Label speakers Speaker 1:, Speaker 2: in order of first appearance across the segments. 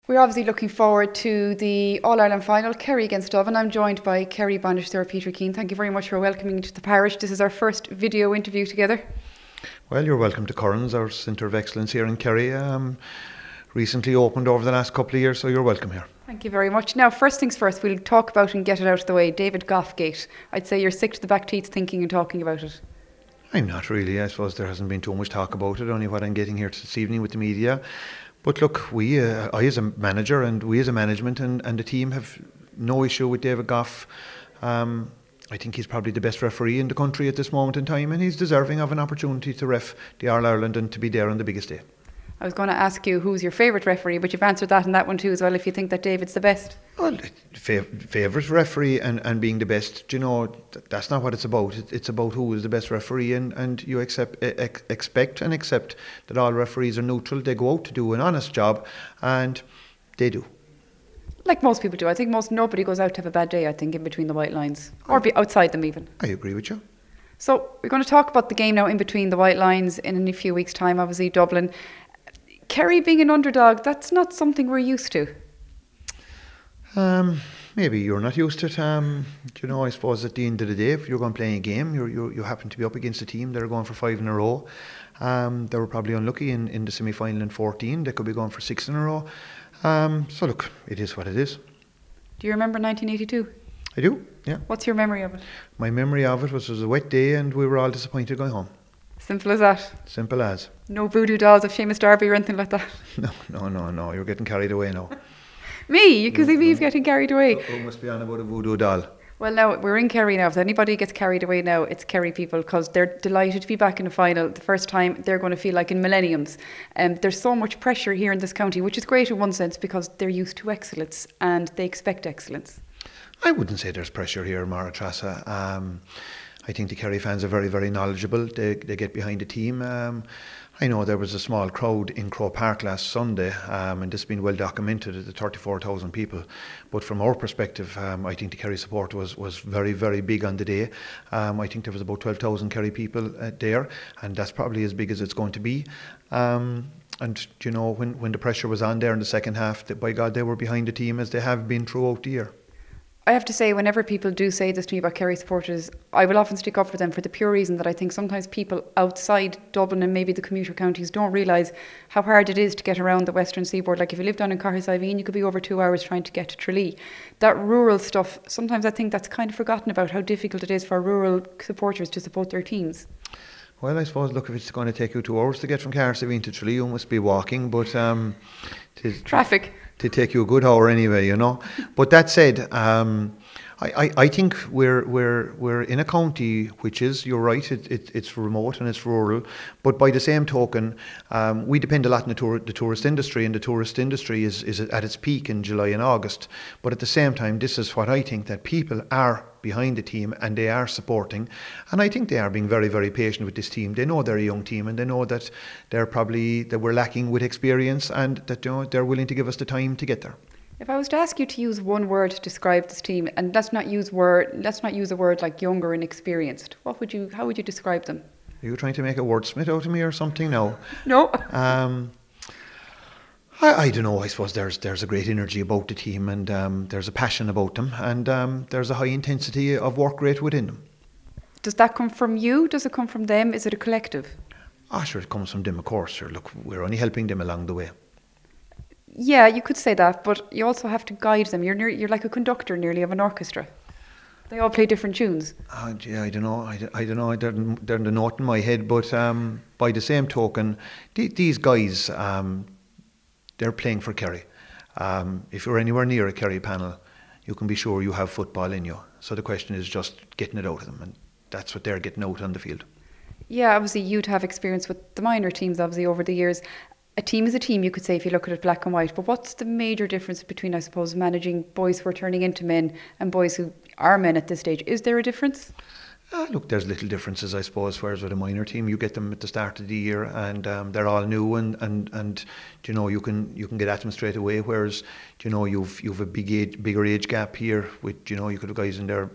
Speaker 1: We're obviously looking forward to the All-Ireland final, Kerry against Dublin. I'm joined by Kerry Banish there, Peter Keane. Thank you very much for welcoming me to the parish. This is our first video interview together.
Speaker 2: Well, you're welcome to Curran's, our Centre of Excellence here in Kerry. Recently opened over the last couple of years, so you're welcome here.
Speaker 1: Thank you very much. Now, first things first, we'll talk about and get it out of the way. David Gough gate. I'd say you're sick to the back teeth thinking and talking about it.
Speaker 2: I'm not really. I suppose there hasn't been too much talk about it, only what I'm getting here this evening with the media. But look, I as a manager and we as a management and the team have no issue with David Gough. I think he's probably the best referee in the country at this moment in time, and he's deserving of an opportunity to ref the All-Ireland and to be there on the biggest day.
Speaker 1: I was going to ask you who's your favourite referee, but you've answered that in that one too as well, if you think that David's the best.
Speaker 2: Well, favourite referee and being the best, you know, that's not what it's about. It's about who is the best referee, and you expect and accept that all referees are neutral. They go out to do an honest job, and they do.
Speaker 1: Like most people do. I think nobody goes out to have a bad day, I think, in between the white lines, or be outside them even.
Speaker 2: I agree with you.
Speaker 1: So we're going to talk about the game now in between the white lines in a few weeks' time, obviously Dublin. Kerry being an underdog, that's not something we're used to.
Speaker 2: Maybe you're not used to it. You know, I suppose at the end of the day, if you're going to play a game, you happen to be up against a team that are going for 5 in a row. They were probably unlucky in the semi-final in 14. They could be going for 6 in a row. So look, it is what it is.
Speaker 1: Do you remember 1982?
Speaker 2: I do, yeah.
Speaker 1: What's your memory of it?
Speaker 2: My memory of it was a wet day and we were all disappointed going home.
Speaker 1: Simple as that?
Speaker 2: Simple as.
Speaker 1: No voodoo dolls of Seamus Darby or anything like that?
Speaker 2: No, you're getting carried away now.
Speaker 1: Me? You can see me getting carried away.
Speaker 2: Who must be on about a voodoo doll?
Speaker 1: Well, now, we're in Kerry now. If anybody gets carried away now, it's Kerry people, because they're delighted to be back in the final. The first time they're going to feel like in millenniums. There's so much pressure here in this county, which is great in one sense, because they're used to excellence and they expect excellence.
Speaker 2: I wouldn't say there's pressure here, Maire Treasa. I think the Kerry fans are very, very knowledgeable. They get behind the team. I know there was a small crowd in Croke Park last Sunday, and this has been well documented at the 34,000 people. But from our perspective, I think the Kerry support was very, very big on the day. I think there was about 12,000 Kerry people there, and that's probably as big as it's going to be. And you know, when the pressure was on there in the second half, by God, they were behind the team as they have been throughout the year.
Speaker 1: I have to say, whenever people do say this to me about Kerry supporters, I will often stick up for them for the pure reason that I think sometimes people outside Dublin and maybe the commuter counties don't realise how hard it is to get around the western seaboard. Like if you live down in Carthageven, you could be over 2 hours trying to get to Tralee. That rural stuff, sometimes I think that's kind of forgotten about, how difficult it is for rural supporters to support their teams.
Speaker 2: Well, I suppose, look, if it's going to take you 2 hours to get from Carthageven to Tralee, you must be walking, but
Speaker 1: traffic.
Speaker 2: To take you a good hour anyway, you know. But that said, I think we're in a county which is, you're right, it's remote and it's rural, but by the same token, we depend a lot on the tourist industry, and the tourist industry is at its peak in July and August. But at the same time, this is what I think, that people are behind the team and they are supporting, and I think they are being very, very patient with this team. They know they're a young team, and they know that that we're lacking with experience, and that, you know, they're willing to give us the time to get there.
Speaker 1: If I was to ask you to use one word to describe this team, and let's not use a word like younger and experienced, how would you describe them?
Speaker 2: Are you trying to make a wordsmith out of me or something? No.
Speaker 1: No.
Speaker 2: I don't know. I suppose there's a great energy about the team, and there's a passion about them, and there's a high intensity of work rate within them.
Speaker 1: Does that come from you? Does it come from them? Is it a collective?
Speaker 2: Sure, it comes from them, of course. Sure, look, we're only helping them along the way.
Speaker 1: Yeah, you could say that, but you also have to guide them. You're like a conductor nearly of an orchestra. They all play different tunes.
Speaker 2: Yeah, I don't know. I don't know. They're the note in my head, but by the same token, these guys, they're playing for Kerry. If you're anywhere near a Kerry panel, you can be sure you have football in you. So the question is just getting it out of them, and that's what they're getting out on the field. Yeah,
Speaker 1: obviously you'd have experience with the minor teams, obviously, over the years. A team is a team, you could say, if you look at it black and white. But what's the major difference between, I suppose, managing boys who are turning into men and boys who are men at this stage? Is there a difference?
Speaker 2: Look, there's little differences, I suppose. Whereas with a minor team, you get them at the start of the year, and they're all new, and you know, you can get at them straight away. Whereas, you know, you've a bigger age gap here. With, you know, you could have guys in their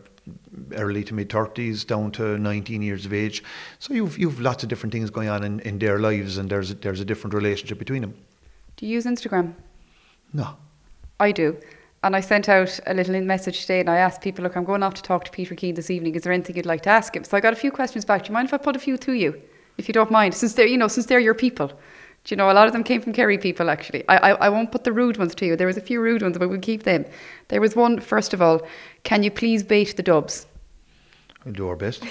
Speaker 2: early to mid 30s down to 19 years of age. So you've lots of different things going on in their lives, and there's a different relationship between them.
Speaker 1: Do you use Instagram?
Speaker 2: No.
Speaker 1: I do. And I sent out a little message today and I asked people, look, I'm going off to talk to Peter Keane this evening. Is there anything you'd like to ask him? So I got a few questions back. Do you mind if I put a few to you? If you don't mind, since they're your people. Do you know, a lot of them came from Kerry people, actually. I won't put the rude ones to you. There was a few rude ones, but we'll keep them. There was one, first of all, can you please bait the Dubs?
Speaker 2: We'll do our best.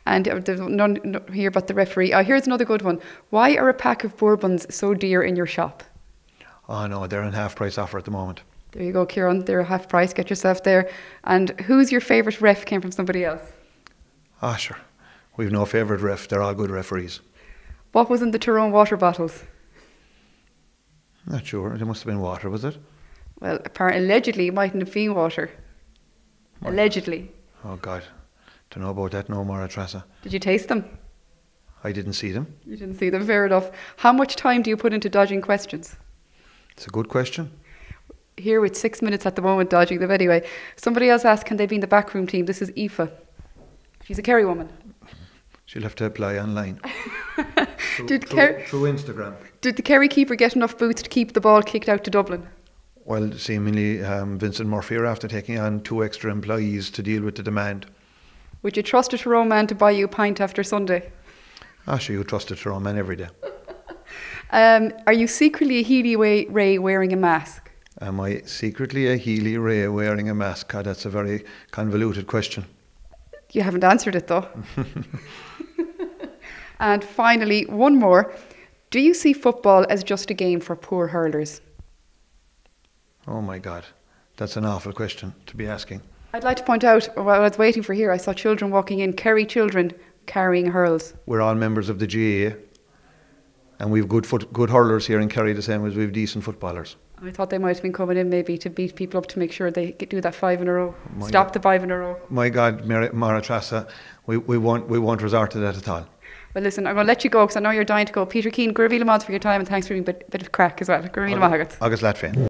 Speaker 1: And there's none here but the referee. Here's another good one. Why are a pack of bourbons so dear in your shop?
Speaker 2: Oh no, they're on half price offer at the moment.
Speaker 1: There you go, Kieran. They're half price. Get yourself there. And who's your favourite ref? Came from somebody else.
Speaker 2: Ah, sure. We've no favourite ref. They're all good referees.
Speaker 1: What was in the Tyrone water bottles?
Speaker 2: Not sure. There must have been water, was it?
Speaker 1: Well, apparently, allegedly, it mightn't have been water. Allegedly.
Speaker 2: Oh, God. Don't know about that no more, Treasa.
Speaker 1: Did you taste them?
Speaker 2: I didn't see them.
Speaker 1: You didn't see them, fair enough. How much time do you put into dodging questions?
Speaker 2: It's a good question.
Speaker 1: Here with 6 minutes at the moment dodging them anyway. Somebody else asked, can they be in the backroom team? This is Aoife. She's a Kerry woman.
Speaker 2: She'll have to apply online.
Speaker 1: through
Speaker 2: Instagram.
Speaker 1: Did the Kerry keeper get enough boots to keep the ball kicked out to Dublin?
Speaker 2: Well, seemingly Vincent Murphy are after taking on 2 extra employees to deal with the demand.
Speaker 1: Would you trust a Tyrone man to buy you a pint after Sunday?
Speaker 2: Ah, sure, you trust a Tyrone man every day.
Speaker 1: Are you secretly a Healy Ray wearing a mask?
Speaker 2: Am I secretly a Healy Ray wearing a mask? God, that's a very convoluted question.
Speaker 1: You haven't answered it though. And finally, one more. Do you see football as just a game for poor hurlers?
Speaker 2: Oh my God, that's an awful question to be asking.
Speaker 1: I'd like to point out, while I was waiting for here, I saw children walking in, Kerry children carrying hurls.
Speaker 2: We're all members of the GAA, and we've good hurlers here in Kerry, the same as we've decent footballers.
Speaker 1: I thought they might have been coming in maybe to beat people up to make sure they do that 5 in a row.
Speaker 2: My
Speaker 1: Stop
Speaker 2: God.
Speaker 1: the 5 in a row.
Speaker 2: My God, Maire Treasa, we won't resort to that at all.
Speaker 1: Well, listen, I'm going to let you go because I know you're dying to go. Peter Keane, Gurvila Mods for your time and thanks for being a bit of crack as well. Gurvila Mods.
Speaker 2: Agus Latvain.